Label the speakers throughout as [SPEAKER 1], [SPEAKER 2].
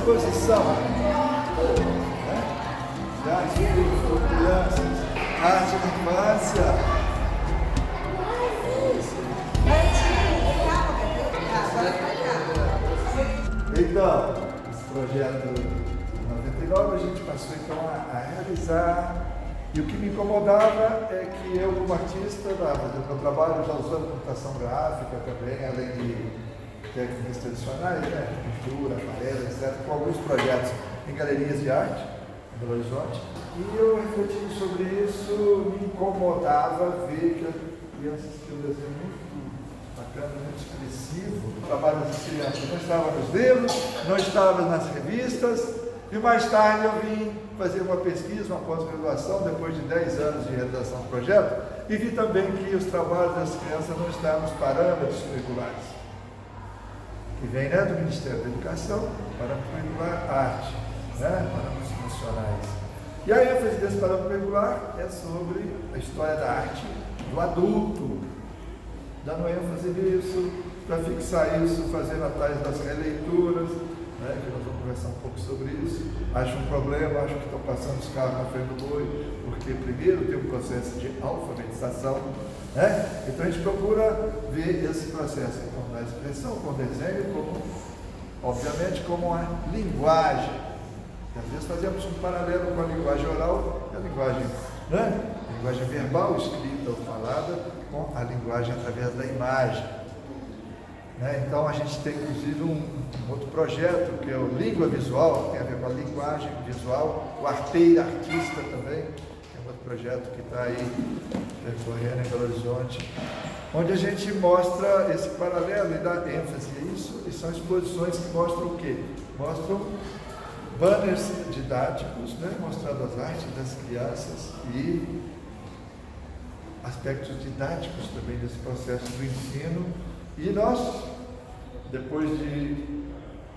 [SPEAKER 1] exposição, né? De arte para crianças, arte da infância. Então, esse projeto em 99 a gente passou então a realizar, e o que me incomodava é que eu, como artista, fazendo meu trabalho já usando computação gráfica também, além de técnicas tradicionais, né, pintura, aquarela, etc., com alguns projetos em galerias de arte, em Belo Horizonte, e eu refletindo sobre isso, me incomodava ver que as crianças tinham um desenho muito bacana, muito expressivo. O trabalho das crianças não estava nos livros, não estava nas revistas, e mais tarde eu vim fazer uma pesquisa, uma pós-graduação, depois de 10 anos de realização do projeto, e vi também que os trabalhos das crianças não estavam nos parâmetros curriculares, que vem, né, do Ministério da Educação, parâmetro curricular arte, né, parâmetros nacionais. E a ênfase desse parâmetro curricular é sobre a história da arte do adulto, dando ênfase nisso, para fixar isso, fazendo atrás das releituras, né, que nós vamos conversar um pouco sobre isso. Acho um problema, acho que estão passando os carros na frente do boi, porque primeiro tem um processo de alfabetização, né? Então a gente procura ver esse processo então, da expressão com o desenho, como, obviamente, como a linguagem. E às vezes fazemos um paralelo com a linguagem oral e a linguagem, né? A linguagem verbal, escrita ou falada, com a linguagem através da imagem. Né? Então a gente tem inclusive um outro projeto que é o Língua Visual, que tem a ver com a linguagem visual, o Arteira Artista também, que é um outro projeto que está aí percorrendo em Belo Horizonte, onde a gente mostra esse paralelo e dá ênfase a isso, e são exposições que mostram o quê? Mostram banners didáticos, né? Mostrando as artes das crianças e aspectos didáticos também desse processo do ensino. E nós, depois de,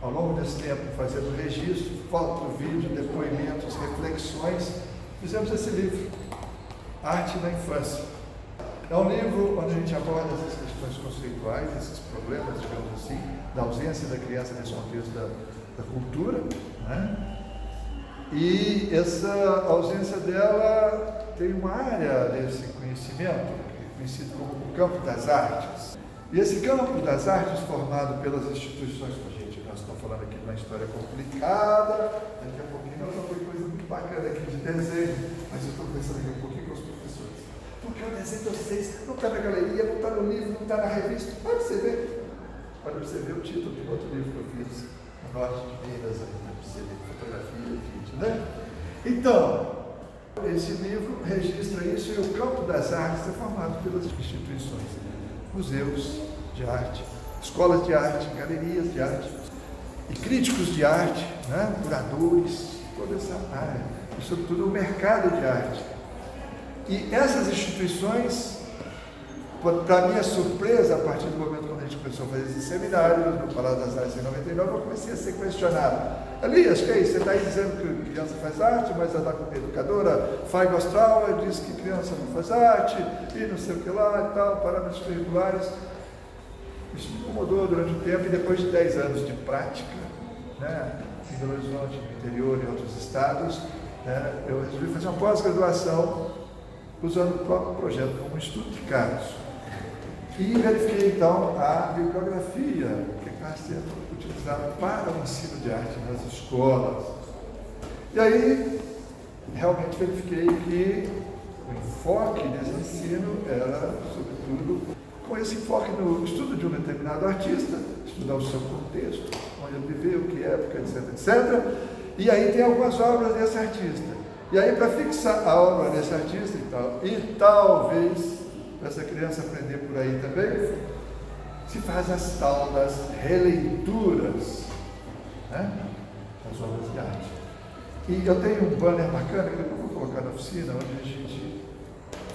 [SPEAKER 1] ao longo desse tempo, fazendo registro, foto, vídeo, depoimentos, reflexões, fizemos esse livro, Arte na Infância. É um livro onde a gente aborda essas questões conceituais, esses problemas, digamos assim, da ausência da criança nesse contexto da cultura, né? E essa ausência dela tem uma área desse conhecimento, conhecido como o campo das artes. E esse campo das artes, formado pelas instituições, gente, nós estamos falando aqui de uma história complicada, daqui a pouquinho nós vamos ver coisa muito bacana aqui de desenho, mas eu estou conversando aqui um pouquinho com os professores. Porque o desenho de vocês não está na galeria, não está no livro, não está na revista, pode você ver. Pode você ver o título de outro livro que eu fiz, no Norte de Minas, para você ver fotografia, vídeo, né? Então, esse livro registra isso e o campo das artes é formado pelas instituições. Museus de arte, escolas de arte, galerias de arte, e críticos de arte, né? Curadores, toda essa área, e sobretudo o mercado de arte. E essas instituições, para minha surpresa, a partir do momento quando a gente começou a fazer esse seminário no Palácio das Artes em 99, eu comecei a ser questionado. Elias, que é isso? Você está aí dizendo que criança faz arte, mas a educadora Faigo Astral diz que criança não faz arte, e não sei o que lá e tal, parâmetros curriculares. Isso me incomodou durante um tempo, e depois de 10 anos de prática, né, em Belo Horizonte, no interior e em outros estados, né, eu resolvi fazer uma pós-graduação usando o próprio projeto como estudo de casos. E verifiquei então a bibliografia que está sendo utilizada para o ensino de arte nas escolas. E aí, realmente verifiquei que o enfoque desse ensino era, sobretudo, com esse enfoque no estudo de um determinado artista, estudar o seu contexto, onde ele viveu, que época, etc, etc. E aí tem algumas obras desse artista. E aí, para fixar a obra desse artista e talvez essa criança aprender por aí também, se faz as tal das releituras, né, das obras de arte. E eu tenho um banner bacana que depois vou colocar na oficina, onde a gente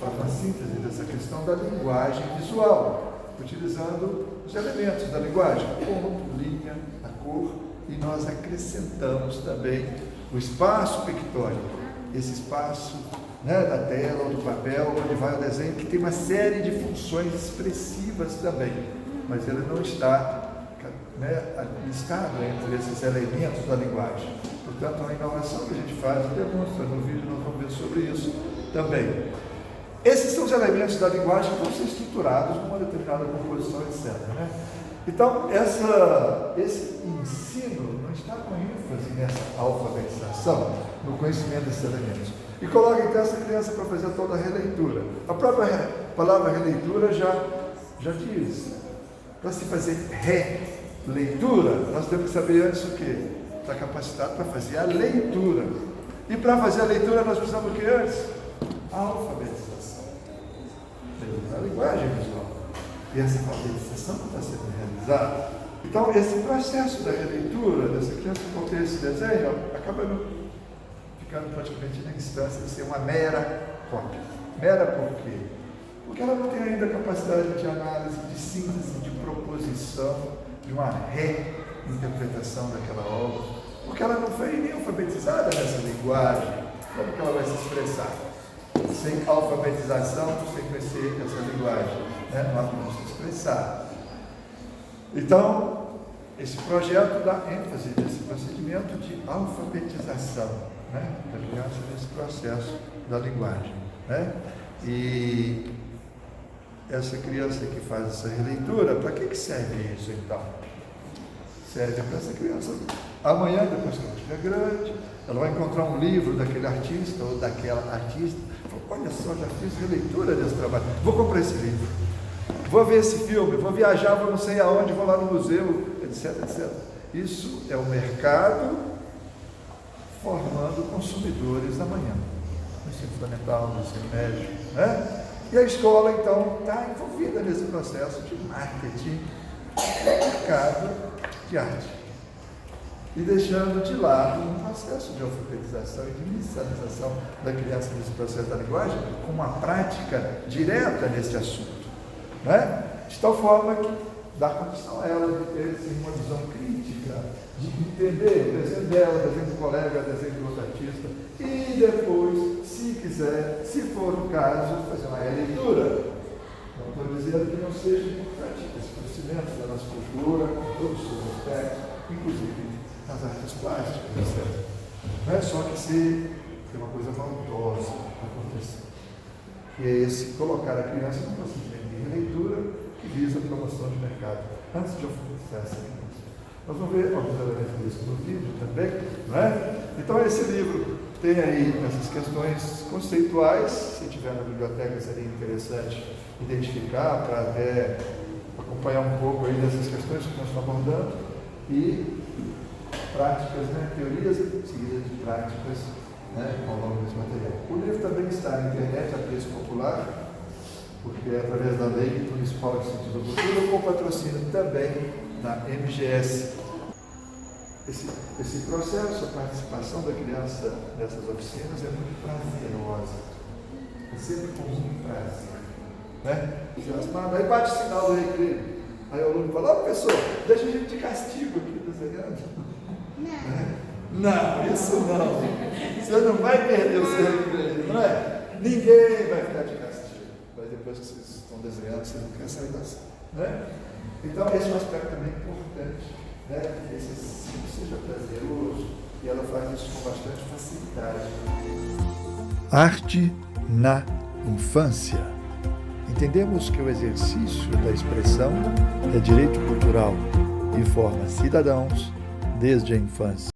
[SPEAKER 1] faz uma síntese dessa questão da linguagem visual, utilizando os elementos da linguagem, ponto, linha, a cor, e nós acrescentamos também o espaço pictórico, esse espaço, né, da tela ou do papel, onde vai o desenho, que tem uma série de funções expressivas também, mas ele não está listado entre esses elementos da linguagem. Portanto, a inovação que a gente faz demonstra. No vídeo nós vamos ver sobre isso também. Esses são os elementos da linguagem que vão ser estruturados numa determinada composição, etc. Então, esse ensino não está com ênfase nessa alfabetização, no conhecimento desses elementos. E coloca então essa criança para fazer toda a releitura. A própria palavra releitura já diz. Para se fazer releitura, nós temos que saber antes o quê? Estar capacitado para fazer a leitura. E para fazer a leitura nós precisamos do que antes? A alfabetização. A linguagem visual. E essa alfabetização não está sendo realizada. Então, esse processo da releitura, dessa criança por ter esse desenho, acaba ficando praticamente na instância de ser uma mera cópia. Mera por quê? Porque ela não tem ainda a capacidade de análise, de síntese, de proposição, de uma reinterpretação daquela obra, porque ela não foi nem alfabetizada nessa linguagem. Como que ela vai se expressar? Sem alfabetização, sem conhecer essa linguagem, não há como se expressar. Então, esse projeto dá ênfase nesse procedimento de alfabetização da criança nesse processo da linguagem. E essa criança que faz essa releitura, para que serve isso então? Serve para essa criança amanhã, depois que ela estiver grande, ela vai encontrar um livro daquele artista ou daquela artista, fala, olha só, já fiz releitura desse trabalho, vou comprar esse livro, vou ver esse filme, vou viajar, vou não sei aonde, vou lá no museu, etc, etc. Isso é o mercado formando consumidores amanhã, no ensino fundamental, no ensino médio, E a escola, então, está envolvida nesse processo de marketing do mercado de arte. E deixando de lado um processo de alfabetização e de inicialização da criança nesse processo da linguagem com uma prática direta nesse assunto. De tal forma que dá condição a ela de ter uma visão crítica, de entender o desenho dela, o desenho do colega, o desenho do outro artista, e depois, se quiser, se for o caso, fazer uma releitura. Não estou dizendo que não seja importante esse conhecimento da nossa cultura, com todos os seus aspectos, inclusive nas artes plásticas, etc. Não é só que se tem uma coisa maldosa acontecer. Que é esse colocar a criança num procedimento de releitura que visa a promoção de mercado, antes de alfabetizar essa criança. Nós vamos ver alguns elementos disso no vídeo também, Então esse livro tem aí essas questões conceituais, se tiver na biblioteca seria interessante identificar para até acompanhar um pouco aí dessas questões que nós estamos abordando, e práticas, teorias seguidas de práticas ao longo desse material. O livro também está na internet, a preço popular, porque é através da Lei Municipal de Incentivo à Cultura, com patrocínio também da MGS. Esse processo, a participação da criança nessas oficinas é muito prazerosa. É sempre com muito prazer. Aí bate o sinal do recreio. Aí o aluno fala, professor, deixa a gente de castigo aqui desenhando. Não, isso não. Você não vai perder o seu recreio, não é? Ninguém vai ficar de castigo. Mas depois que vocês estão desenhando, vocês não querem sair da sala. Então, esse é um aspecto também importante, que esse ensino seja prazeroso, e ela faz isso com bastante facilidade. Arte na infância. Entendemos que o exercício da expressão é direito cultural e forma cidadãos desde a infância.